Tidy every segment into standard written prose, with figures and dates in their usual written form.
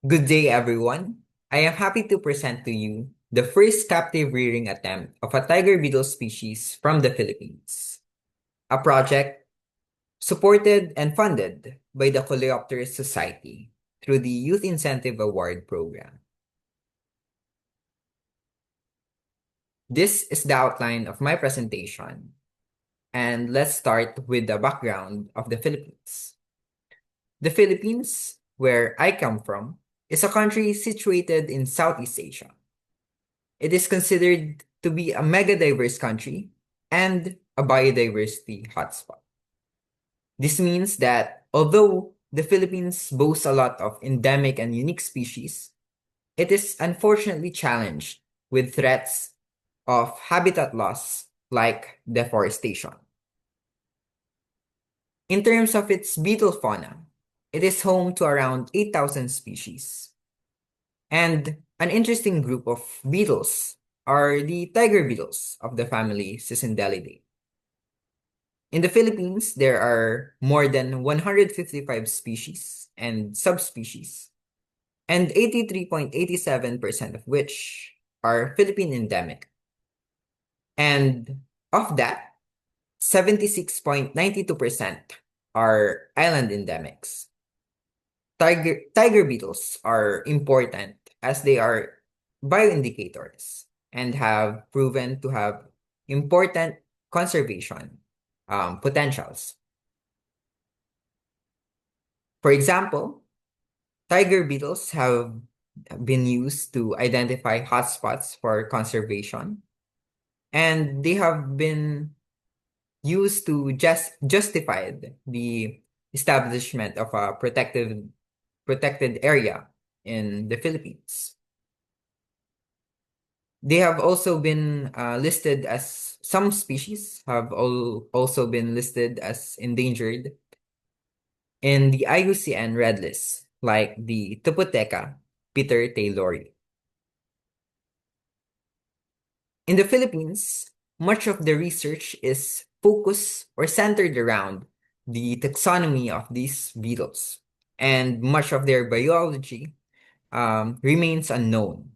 Good day, everyone. I am happy to present to you the first captive rearing attempt of a tiger beetle species from the Philippines, a project supported and funded by the Coleopterist Society through the Youth Incentive Award Program. This is the outline of my presentation, and let's start with the background of the Philippines. The Philippines, where I come from, is a country situated in Southeast Asia. It is considered to be a mega diverse country and a biodiversity hotspot. This means that although the Philippines boasts a lot of endemic and unique species, it is unfortunately challenged with threats of habitat loss like deforestation. In terms of its beetle fauna, it is home to around 8,000 species. And an interesting group of beetles are the tiger beetles of the family Cicindelidae. In the Philippines, there are more than 155 species and subspecies, and 83.87% of which are Philippine endemic. And of that, 76.92% are island endemics. Tiger beetles are important as they are bioindicators and have proven to have important conservation potentials. For example, tiger beetles have been used to identify hotspots for conservation, and they have been used to just justify the establishment of a protected area in the Philippines. They have also been listed as some species have also been listed as endangered in the IUCN Red List, like the Tupoteca Peter Taylori. In the Philippines, much of the research is focused or centered around the taxonomy of these beetles, and much of their biology remains unknown.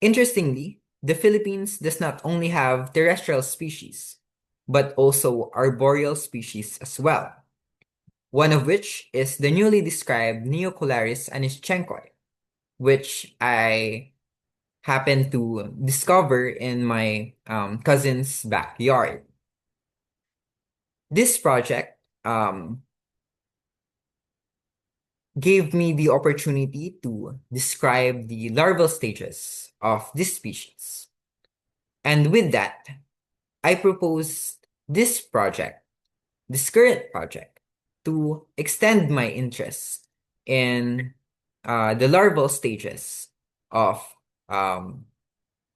Interestingly, the Philippines does not only have terrestrial species, but also arboreal species as well, one of which is the newly described Neocularis anischenkoi, which I happened to discover in my cousin's backyard. This project gave me the opportunity to describe the larval stages of this species. And with that, I proposed this current project, to extend my interest in the larval stages of um,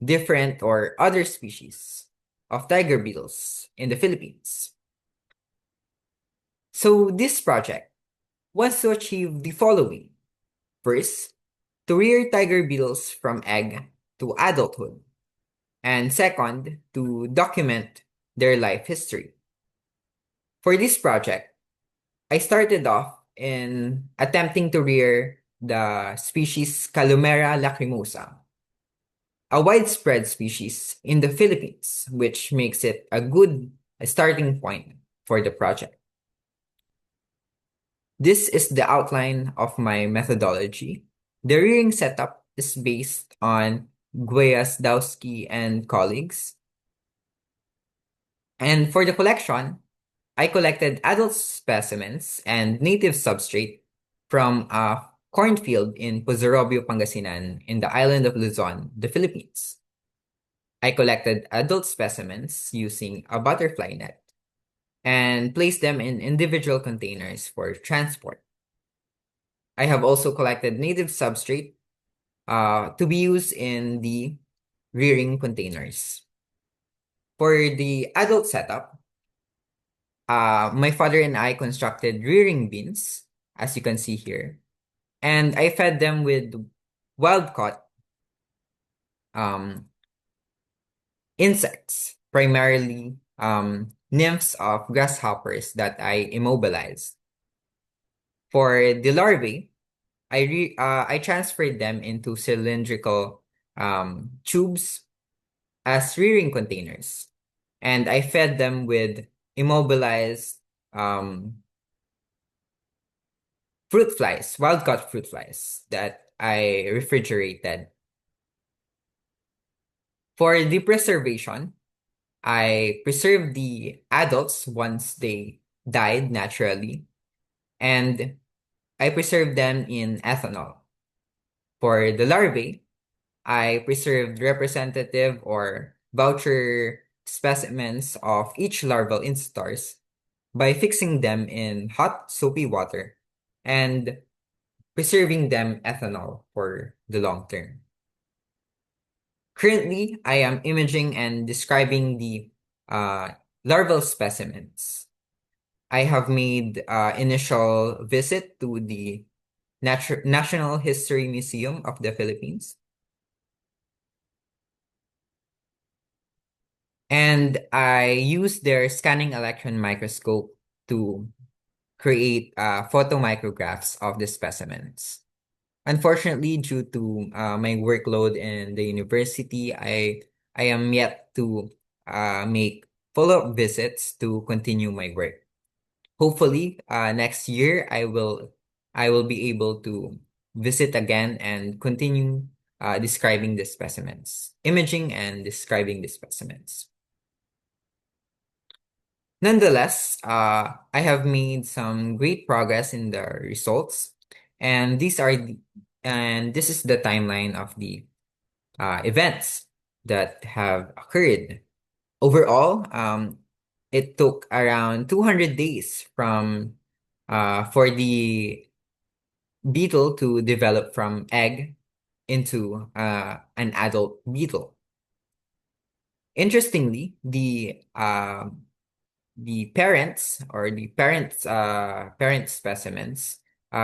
different or other species of tiger beetles in the Philippines. So this project wants to achieve the following. First, to rear tiger beetles from egg to adulthood. And second, to document their life history. For this project, I started off in attempting to rear the species Calumera lacrimosa, a widespread species in the Philippines, which makes it a good starting point for the project. This is the outline of my methodology. The rearing setup is based on Gwiazdowski and colleagues. And for the collection, I collected adult specimens and native substrate from a cornfield in Pozorobio, Pangasinan, in the island of Luzon, the Philippines. I collected adult specimens using a butterfly net and placed them in individual containers for transport. I have also collected native substrate to be used in the rearing containers. For the adult setup, my father and I constructed rearing bins, as you can see here, and I fed them with wild caught um, insects, primarily nymphs of grasshoppers that I immobilized. For the larvae, I transferred them into cylindrical tubes as rearing containers, and I fed them with immobilized um, fruit flies, wild caught fruit flies that I refrigerated. For the preservation, I preserved the adults once they died naturally, and I preserved them in ethanol. For the larvae, I preserved representative or voucher specimens of each larval instars by fixing them in hot, soapy water and preserving them ethanol for the long term. Currently, I am imaging and describing the uh, larval specimens. I have made initial visit to the National History Museum of the Philippines, and I use their scanning electron microscope to create photomicrographs of the specimens. Unfortunately, due to my workload in the university, I am yet to make follow-up visits to continue my work. Hopefully, next year I will be able to visit again and continue describing the specimens, imaging and describing the specimens. Nonetheless, I have made some great progress in the results, and this is the timeline of the events that have occurred. Overall, it took around 200 days from for the beetle to develop from egg into an adult beetle. Interestingly, the parents or the parent specimens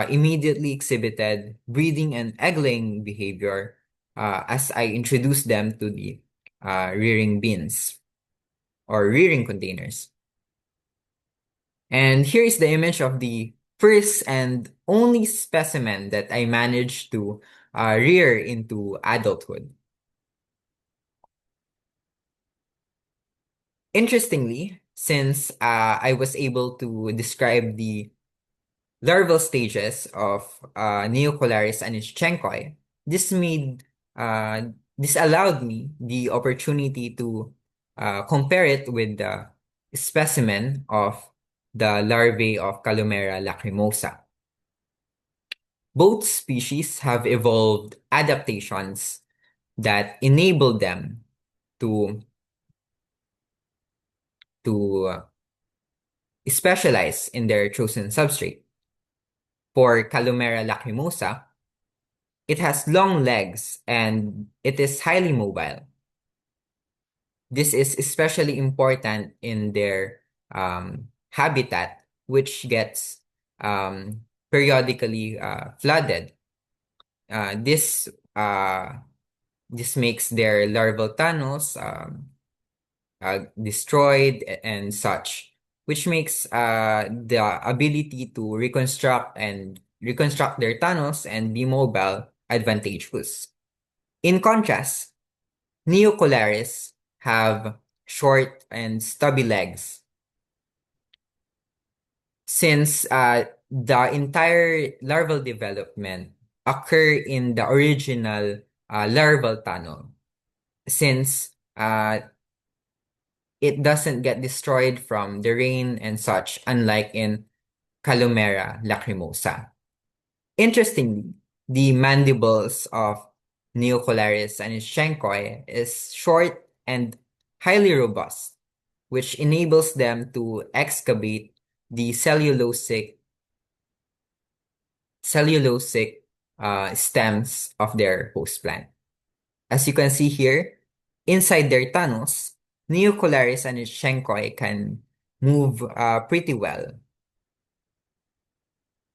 immediately exhibited breeding and egg-laying behavior as I introduced them to the rearing bins or rearing containers. And here is the image of the first and only specimen that I managed to rear into adulthood. Interestingly, since I was able to describe the larval stages of Neocolaris anischenkoi, this made this allowed me the opportunity to compare it with the specimen of the larvae of Calomera lacrimosa. Both species have evolved adaptations that enable them to to specialize in their chosen substrate. For Calomera lacrimosa, it has long legs and it is highly mobile. This is especially important in their habitat, which gets periodically flooded. Uh, this uh, this makes their larval tunnels destroyed and such, which makes the ability to reconstruct their tunnels and be mobile advantageous. In contrast, Neocolaris have short and stubby legs. Since the entire larval development occur in the original larval tunnel, since it doesn't get destroyed from the rain and such, unlike in Calomera lacrimosa. Interestingly, the mandibles of Neocolaris and Schenkoi is short and highly robust, which enables them to excavate the cellulosic stems of their host plant. As you can see here, inside their tunnels, Neocolaris and Schenkoi can move pretty well.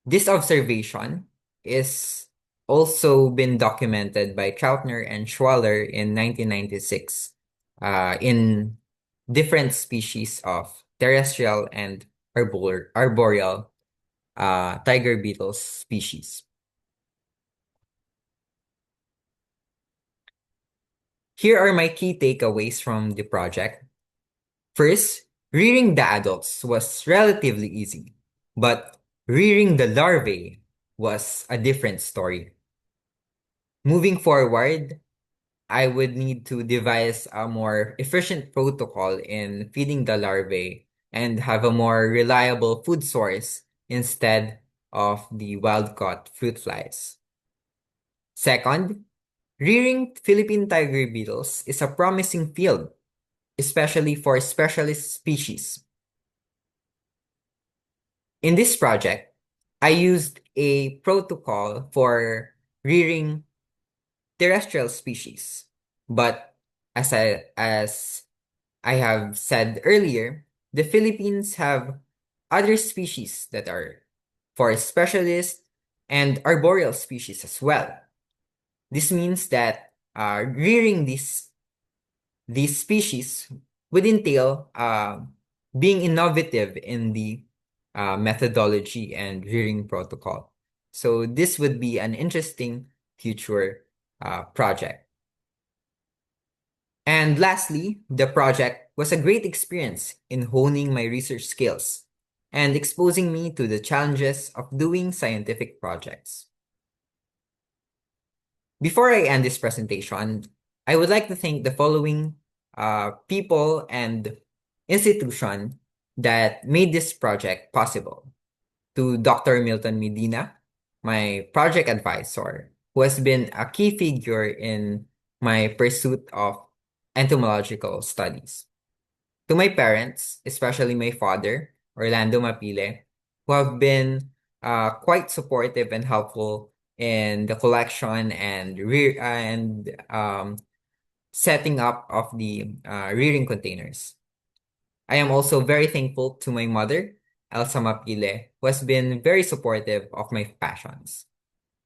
This observation is also been documented by Troutner and Schwaller in 1996 in different species of terrestrial and arboreal tiger beetle species. Here are my key takeaways from the project. First, rearing the adults was relatively easy, but rearing the larvae was a different story. Moving forward, I would need to devise a more efficient protocol in feeding the larvae and have a more reliable food source instead of the wild-caught fruit flies. Second, rearing Philippine tiger beetles is a promising field, especially for specialist species. In this project, I used a protocol for rearing terrestrial species, but as I have said earlier, the Philippines have other species that are forest specialists and arboreal species as well. This means that rearing these species would entail being innovative in the methodology and rearing protocol. So this would be an interesting future project. And lastly, the project was a great experience in honing my research skills and exposing me to the challenges of doing scientific projects. Before I end this presentation, I would like to thank the following people and institution that made this project possible. To Dr. Milton Medina, my project advisor, who has been a key figure in my pursuit of entomological studies. To my parents, especially my father, Orlando Mapile, who have been quite supportive and helpful in the collection and setting up of the rearing containers. I am also very thankful to my mother, Elsa Mapile, who has been very supportive of my passions.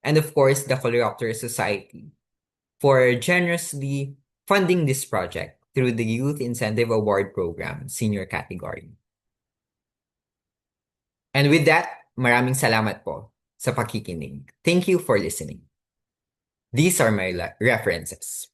And of course, the Coleoptera Society for generously funding this project through the Youth Incentive Award Program, senior category. And with that, maraming salamat po sa pakikinig. Thank you for listening. These are my references.